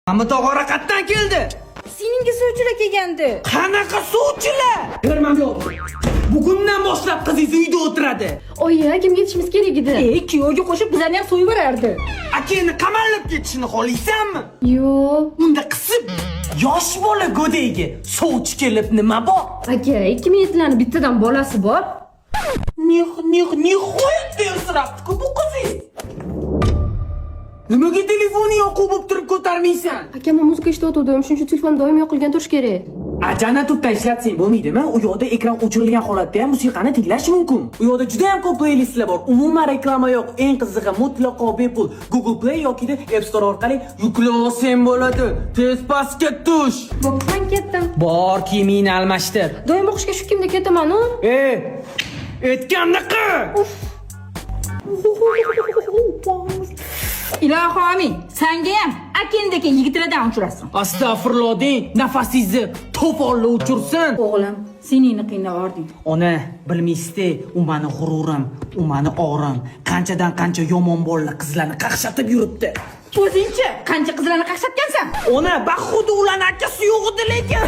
Hamid og'ora qayerdan keldi? Seninki suvchilar kelgandi. Qanaqa suvchilar? Bermam yo'q. Bugundan boshlab qizingiz uyda o'tiradi. Oyi, kimga yetishimiz kerak edi? Kuyovga qo'shib bizlarni ham so'yib berardi. Akangni qamallab ketishini xohlaysanmi? Yo'q. Unda qisib yosh bola go'dayga sovchi kelib nima bor? Aka, 2007larni bittadan bolasi bor. Nihoyat bersirabdi-ku bu qizingiz. Nimaga telefonni yoqib bo'lib turib ko'tarmaysan? Aka, men muzika eshitayotgandim, shuning uchun telefon doim yoqilgan turish kerak. Ajana tubda ishlatsang bo'lmaydimi? U yoqda ekran o'chirilgan holatda ham musiqani tinglash mumkin. U yoqda juda ham ko'p playlistlar bor. Umuman reklama yo'q. Eng qizig'i mutlaqo bepul. Google Play yoki App Store orqali yuklab olsang bo'ladi. Tez pastga tush. Bo'p, men ketdim. Bor kiyimingni almashtir. Doim o'qishga shu kimda ketaman-ku? Aytganni qil. Ilohi omin, senga ham akendagi yigitlardan uchrasin. Astag'firulloh deng, nafasingizni to'fonla uchursin. O'g'lim, seningni qiynavording. Ona, bilmaysiz-da, u meni g'ururim, u meni orim. Qanchadan qancha yomon bolalar qizlarni qaqshatib yuribdi. O'zingchi qancha qizlarni qaqshatgansan? Ona, baxudi ularning akasi yo'q edi lekin.